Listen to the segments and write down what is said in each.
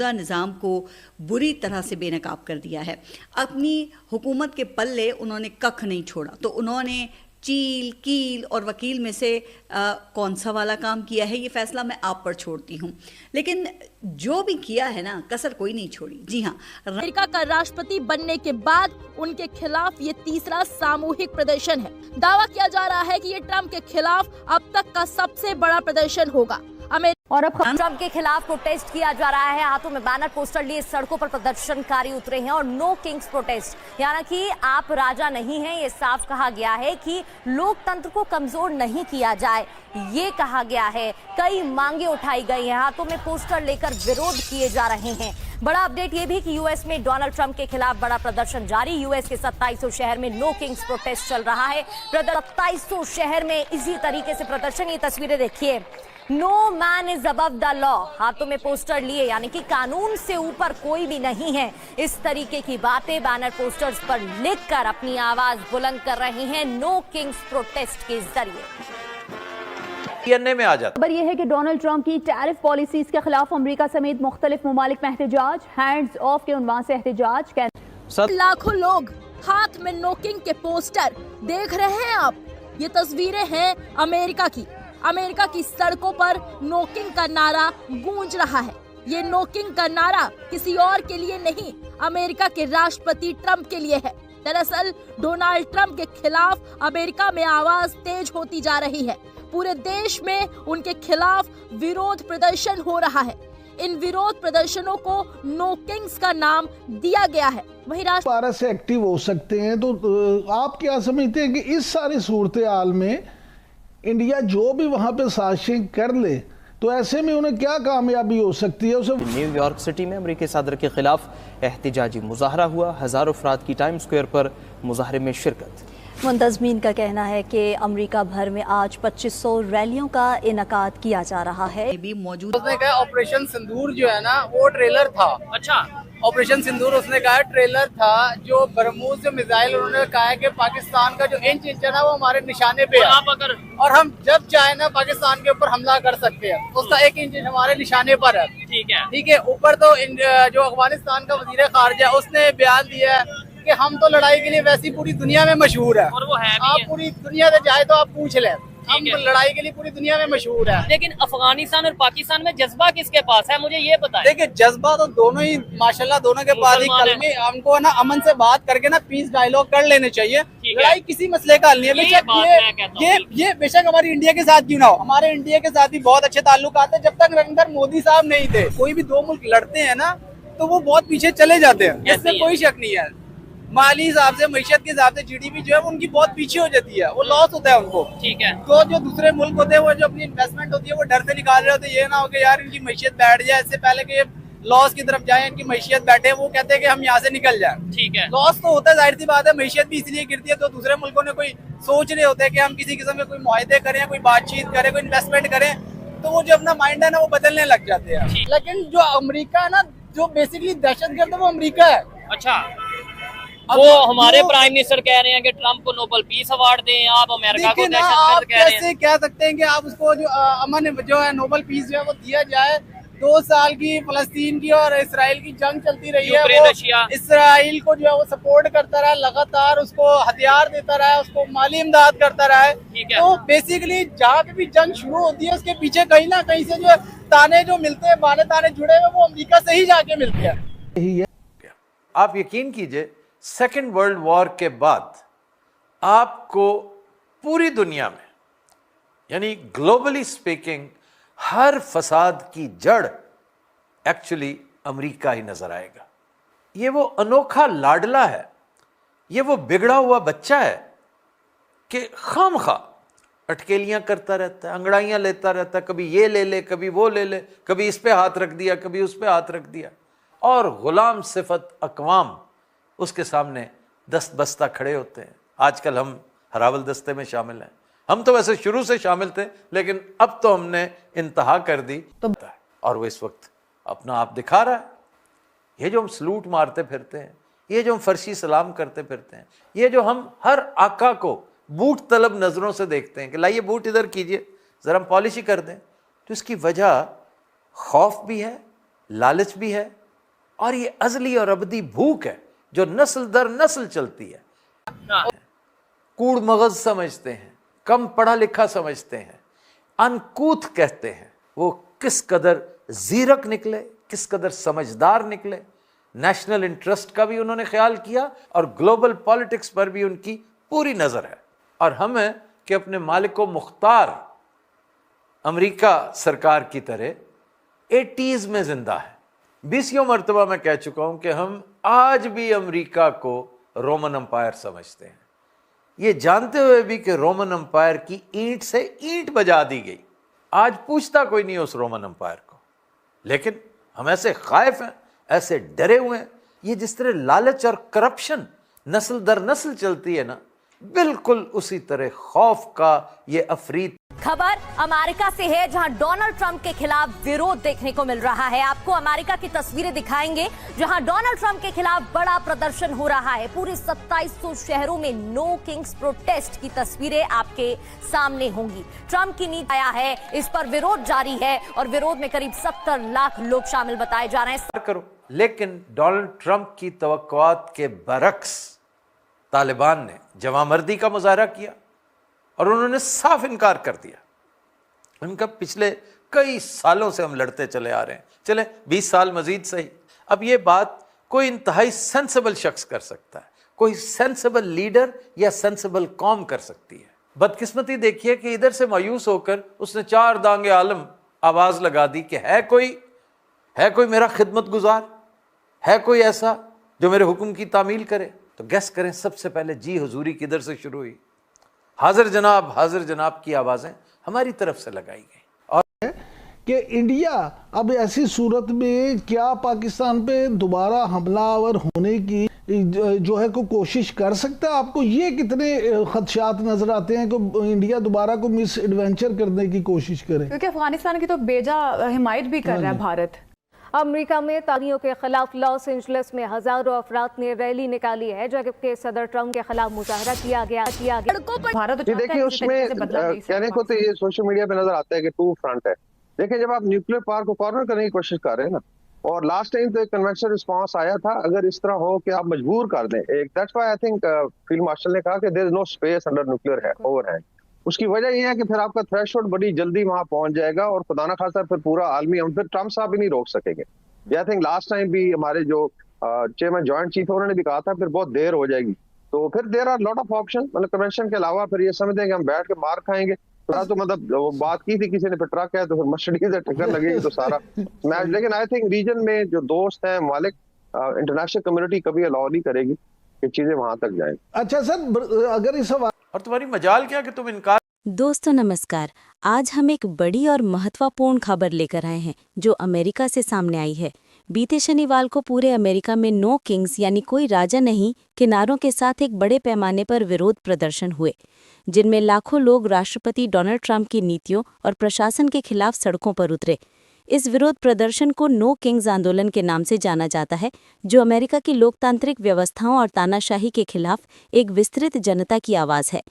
निज़ाम को बुरी तरह से बेनकाब कर दिया है। अपनी हुकूमत के पल्ले उन्होंने कख नहीं छोड़ा। तो उन्होंने चील, कील और वकील में से कौन सा वाला काम किया है, ये फैसला मैं आप पर छोड़ती हूँ। लेकिन जो भी किया है ना, कसर कोई नहीं छोड़ी। जी हाँ, अमेरिका का राष्ट्रपति बनने के बाद उनके खिलाफ ये तीसरा सामूहिक प्रदर्शन है। दावा किया जा रहा है कि ये ट्रंप के खिलाफ अब तक का सबसे बड़ा प्रदर्शन होगा। और अब ट्रंप के खिलाफ प्रोटेस्ट किया जा रहा है। हाथों में बैनर पोस्टर लिए सड़कों पर प्रदर्शनकारी उतरे हैं और नो किंग्स प्रोटेस्ट, यानी कि आप राजा नहीं हैं। ये साफ कहा गया है कि लोकतंत्र को कमजोर नहीं किया जाए, ये कहा गया है। कई मांगे उठाई गई हैं, हाथों में पोस्टर लेकर विरोध किए जा रहे हैं। बड़ा अपडेट ये भी कि यूएस में डोनाल्ड ट्रंप के खिलाफ बड़ा प्रदर्शन जारी। यूएस के 2700 शहर में नो किंग्स प्रोटेस्ट चल रहा है। 2700 शहर में इसी तरीके से प्रदर्शन। ये तस्वीरें देखिए, no man is above the law, हाथों में पोस्टर लिए, यानी कि कानून से ऊपर कोई भी नहीं है। इस तरीके की बातें बैनर पोस्टर्स पर लिखकर अपनी आवाज बुलंद कर रही हैं नो किंग्स प्रोटेस्ट के जरिए। में आ जाता। खबर यह है कि डोनाल्ड ट्रंप की टैरिफ पॉलिसीज के खिलाफ अमेरिका समेत मुख्तलिफ ममालिक में एहतजाज, हैंड्स ऑफ के उन्वान से एहतजाज। लाखों लोग हाथ में नो किंग के पोस्टर देख रहे हैं आप। ये तस्वीरें हैं अमेरिका की। अमेरिका की सड़कों पर नो किंग का नारा गूंज रहा है। ये नो किंग का नारा किसी और के लिए नहीं, अमेरिका के राष्ट्रपति ट्रंप के लिए है। दरअसल डोनाल्ड ट्रंप के खिलाफ अमेरिका में आवाज तेज होती जा रही है। पूरे देश में उनके खिलाफ विरोध प्रदर्शन हो रहा है। इन विरोध प्रदर्शनों को नो किंग्स का नाम दिया गया है। वहीं भारत से एक्टिव हो सकते हैं। तो आप क्या समझते हैं कि इस सारी सूरत हाल में इंडिया जो भी वहां पे साजिशें कर ले, तो ऐसे में उन्हें क्या कामयाबी हो सकती है? उसे न्यूयॉर्क सिटी में अमेरिकी सदर के खिलाफ एहतजाजी मुजाहरा हुआ। हजारों अफराद की टाइम स्क्वायर पर मुजाहरे में शिरकत। मुंतजमीन का कहना है कि अमेरिका भर में आज 2500 रैलियों का इनकाद किया जा रहा है। भी मौजूद उसने कहा ऑपरेशन सिंदूर जो है ना, वो ट्रेलर था। अच्छा, ऑपरेशन सिंदूर उसने कहा ट्रेलर था। जो बरमूज से मिसाइल, उन्होंने कहा है कि पाकिस्तान का जो इंच है ना, वो हमारे निशाने पे है और हम जब चाहे ना पाकिस्तान के ऊपर हमला कर सकते हैं। उसका 1 इंच हमारे निशाने पर है। ठीक है। ऊपर तो जो अफगानिस्तान का वजीर खारजा, उसने बयान दिया है कि हम तो लड़ाई के लिए वैसी पूरी दुनिया में मशहूर है, और वो है भी। आप पूरी दुनिया से जाए तो आप पूछ लें, हम लड़ाई के लिए पूरी दुनिया में मशहूर है। लेकिन अफगानिस्तान और पाकिस्तान में जज्बा किसके पास है, मुझे ये बताएं। देखिए, जज्बा तो दोनों ही माशाल्लाह, दोनों के पास ही। कल में हमको ना अमन से बात करके ना पीस डायलॉग कर लेने चाहिए। लड़ाई किसी मसले का हल नहीं है। बेशक ये बेशक हमारी इंडिया के साथ क्यों ना हो, हमारे इंडिया के साथ भी बहुत अच्छे ताल्लुकात है। जब तक नरेंद्र मोदी साहब नहीं थे, कोई भी 2 मुल्क लड़ते हैं ना, तो वो बहुत पीछे चले जाते हैं, इसमें कोई शक नहीं है। माली हिसाब से, मीशत के हिसाब से जीडीपी जो है उनकी बहुत पीछे हो जाती है, वो लॉस होता है उनको। ठीक है। तो जो दूसरे मुल्क होते हैं, वो जो अपनी इन्वेस्टमेंट होती है, वो डर से निकाल रहे होते हैं। ये ना हो कि यार इनकी मीशत बैठ जाए, इससे पहले कि ये लॉस की तरफ जाए, इनकी मीशत बैठे, वो कहते हैं कि हम यहाँ से निकल जाए। ठीक है। लॉस तो होता है, जाहिर सी बात है। मीशत भी इसलिए गिरती है, तो दूसरे मुल्कों ने कोई सोच रहे होते हैं कि हम किसी किस्म के कोई मुआहदे करें, कोई बातचीत करें, कोई इन्वेस्टमेंट करें, तो वो जो अपना माइंड है ना, वो बदलने लग जाते हैं। लेकिन जो अमेरिका है ना, जो बेसिकली दहशतगर्द है, वो अमेरिका है। अच्छा, वो हमारे प्राइम मिनिस्टर कह रहे हैं कि ट्रंप को नोबेल पीस अवार्ड दें, आप अमेरिका को दहशतगर्द कह रहे हैं। कैसे कह सकते हैं कि आप उसको जो अमन जो है नोबेल पीस जो है वो दिया जाए? 2 साल की फलस्तीन की और इसराइल की जंग चलती रही है। वो इसराइल को जो है वो सपोर्ट करता रहा, लगातार उसको हथियार देता रहा, उसको माली इमदाद करता रहा है। तो बेसिकली जहाँ पे भी जंग शुरू होती है, उसके पीछे कहीं ना कहीं से जो ताने जो मिलते हैं, बाने ताने जुड़े हुए, वो अमेरिका से ही जाके मिलते हैं। आप यकीन कीजिए, सेकेंड वर्ल्ड वॉर के बाद आपको पूरी दुनिया में, यानी ग्लोबली स्पीकिंग, हर फसाद की जड़ एक्चुअली अमेरिका ही नजर आएगा। ये वो अनोखा लाडला है, ये वो बिगड़ा हुआ बच्चा है कि खामखा अटकेलियां करता रहता है, अंगड़ाइयां लेता रहता है, कभी ये ले ले, कभी वो ले ले, कभी इस पे हाथ रख दिया, कभी उस पे हाथ रख दिया, और गुलाम सिफत अकवाम उसके सामने दस्त बस्ता खड़े होते हैं। आजकल हम हरावल दस्ते में शामिल हैं। हम तो वैसे शुरू से शामिल थे, लेकिन अब तो हमने इंतहा कर दी, और वो इस वक्त अपना आप दिखा रहा है। ये जो हम सलूट मारते फिरते हैं, ये जो हम फर्शी सलाम करते फिरते हैं, ये जो हम हर आका को बूट तलब नजरों से देखते हैं कि लाइए बूट इधर कीजिए, जरा हम पॉलिश ही कर दें, तो इसकी वजह खौफ भी है लालच भी है और ये अजली और अबदी भूख है जो नस्ल दर नस्ल चलती है। कूड़ मगज समझते हैं, कम पढ़ा लिखा समझते हैं, अनकूथ कहते हैं। वो किस कदर जीरक निकले, किस कदर समझदार निकले। नेशनल इंटरेस्ट का भी उन्होंने ख्याल किया और ग्लोबल पॉलिटिक्स पर भी उनकी पूरी नजर है। और हम हैं कि अपने मालिक मुख्तार अमेरिका सरकार की तरह 80s में जिंदा है। 20 मरतबा मैं कह चुका हूं कि हम आज भी अमेरिका को रोमन अंपायर समझते हैं, ये जानते हुए भी कि रोमन अंपायर की ईंट से ईंट बजा दी गई। आज पूछता कोई नहीं उस रोमन अंपायर को, लेकिन हम ऐसे खौफ हैं, ऐसे डरे हुए हैं। ये जिस तरह लालच और करप्शन नस्ल दर नस्ल चलती है ना, बिल्कुल उसी तरह खौफ का ये अफरीत। खबर अमेरिका से है, जहां डोनाल्ड ट्रंप के खिलाफ विरोध देखने को मिल रहा है। आपको अमेरिका की तस्वीरें दिखाएंगे जहां डोनाल्ड ट्रंप के खिलाफ बड़ा प्रदर्शन हो रहा है। पूरे 2700 शहरों में नो किंग्स प्रोटेस्ट की तस्वीरें आपके सामने होंगी। ट्रंप की नीति आया है, इस पर विरोध जारी है और विरोध में करीब 70 लाख लोग शामिल बताए जा रहे हैं। करो, लेकिन डोनाल्ड ट्रंप की तवक्कुआत के बरक्स तालिबान ने जवामर्दी का मुजाहरा किया और उन्होंने साफ इनकार कर दिया। उनका पिछले कई सालों से हम लड़ते चले आ रहे हैं, चले 20 साल मजीद सही। अब ये बात कोई इंतहाई सेंसिबल शख्स कर सकता है, कोई सेंसिबल लीडर या सेंसिबल कौम कर सकती है। बदकिस्मती देखिए कि इधर से मायूस होकर उसने 4 दांगे आलम आवाज लगा दी कि है कोई मेरा खिदमत गुजार, है कोई ऐसा जो मेरे हुक्म की तामील करे। तो गैस करें, सबसे पहले जी हुजूरी किधर से शुरू हुई? हाजिर जनाब की आवाजें हमारी तरफ से लगाई गई। और कि इंडिया अब ऐसी सूरत में क्या पाकिस्तान पे दोबारा हमलावर होने की जो है को कोशिश कर सकता है? आपको ये कितने खदशात नजर आते हैं कि इंडिया दोबारा को मिस एडवेंचर करने की कोशिश करे? क्योंकि अफगानिस्तान की तो बेजा हिमायत भी कर रहा है भारत। अमेरिका में तालियों के खिलाफ लॉस एंजलिस में हजारों अफराद ने रैली निकाली है, जबकि सदर ट्रंप के खिलाफ मुजाहरा किया गया। भारत देखिए उसमें कहने को तो ये सोशल मीडिया पे नजर आता है कि 2 फ्रंट है। देखिए, जब आप न्यूक्लियर पावर को कॉर्नर करने की कोशिश कर रहे हैं ना, और लास्ट टाइम तो एक कन्वेंशनल रिस्पांस आया था, अगर इस तरह हो कि आप मजबूर कर दें एक, that's why I think field marshal ने कहा कि there is no space under nuclear है ओवरहैंग। उसकी वजह यह है कि फिर आपका थ्रेशोल्ड बड़ी जल्दी वहां पहुंच जाएगा और खुदा ना खासा फिर पूरा आलमी हम फिर ट्रंप साहब भी नहीं रोक सकेंगे। आई थिंक लास्ट टाइम भी हमारे जो चेयरमैन जॉइंट चीफ उन्होंने भी कहा था फिर बहुत देर हो जाएगी। तो फिर there are lot of option, मतलब कन्वेंशन के अलावा फिर ये समझते हैं कि हम बैठ के मार खाएंगे। तो मतलब वो बात की थी किसी ने, फिर ट्रक है तो फिर मर्सिडीज से टक्कर लगेगी तो सारा मैच। लेकिन आई थिंक रीजन में जो दोस्त हैं मालिक, इंटरनेशनल कम्युनिटी कभी अलाउ नहीं करेगी कि चीजें वहां तक जाएं। अच्छा सर, अगर इस और तुम्हारी मजाल क्या कि तुम इनकार। दोस्तों नमस्कार, आज हम एक बड़ी और महत्वपूर्ण खबर लेकर आए हैं जो अमेरिका से सामने आई है। बीते शनिवार को पूरे अमेरिका में नो किंग्स यानी कोई राजा नहीं के नारों के साथ एक बड़े पैमाने पर विरोध प्रदर्शन हुए, जिनमें लाखों लोग राष्ट्रपति डोनाल्ड ट्रंप की नीतियों और प्रशासन के खिलाफ सड़कों पर उतरे। इस विरोध प्रदर्शन को नो किंग्स आंदोलन के नाम से जाना जाता है, जो अमेरिका की लोकतांत्रिक व्यवस्थाओं और तानाशाही के खिलाफ एक विस्तृत जनता की आवाज़ है।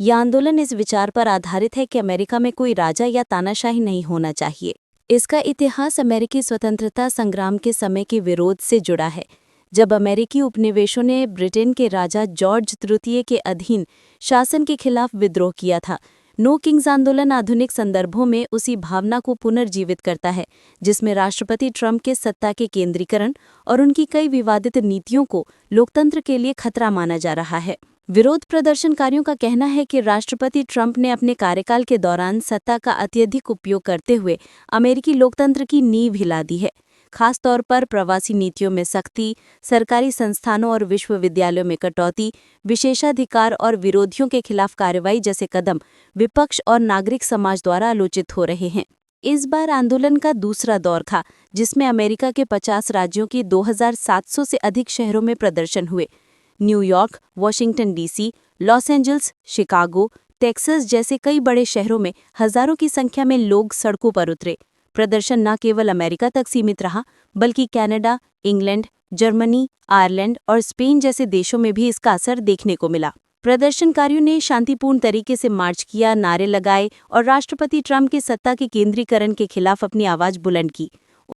यह आंदोलन इस विचार पर आधारित है कि अमेरिका में कोई राजा या तानाशाही नहीं होना चाहिए। इसका इतिहास अमेरिकी स्वतंत्रता संग्राम के समय के विरोध से जुड़ा है, जब अमेरिकी उपनिवेशों ने ब्रिटेन के राजा जॉर्ज तृतीय के अधीन शासन के खिलाफ विद्रोह किया था। नो किंग्स आंदोलन आधुनिक संदर्भों में उसी भावना को पुनर्जीवित करता है, जिसमें राष्ट्रपति ट्रंप के सत्ता के केंद्रीकरण और उनकी कई विवादित नीतियों को लोकतंत्र के लिए खतरा माना जा रहा है। विरोध प्रदर्शनकारियों का कहना है कि राष्ट्रपति ट्रंप ने अपने कार्यकाल के दौरान सत्ता का अत्यधिक उपयोग करते हुए अमेरिकी लोकतंत्र की नींव हिला दी है। खास तौर पर प्रवासी नीतियों में सख्ती, सरकारी संस्थानों और विश्वविद्यालयों में कटौती, विशेषाधिकार और विरोधियों के खिलाफ कार्रवाई जैसे कदम विपक्ष और नागरिक समाज द्वारा आलोचित हो रहे हैं। इस बार आंदोलन का दूसरा दौर था, जिसमें अमेरिका के 50 राज्यों की 2700 से अधिक शहरों में प्रदर्शन हुए। New York, Washington DC, Los Angeles, Chicago, Texas जैसे कई बड़े शहरों में हजारों की संख्या में लोग सड़कों पर उतरे। प्रदर्शन न केवल अमेरिका तक सीमित रहा, बल्कि कनाडा, इंग्लैंड, जर्मनी, आयरलैंड और स्पेन जैसे देशों में भी इसका असर देखने को मिला। प्रदर्शनकारियों ने शांतिपूर्ण तरीके से मार्च किया, नारे लगाए और राष्ट्रपति ट्रंप के सत्ता के केंद्रीकरण के खिलाफ अपनी आवाज बुलंद की।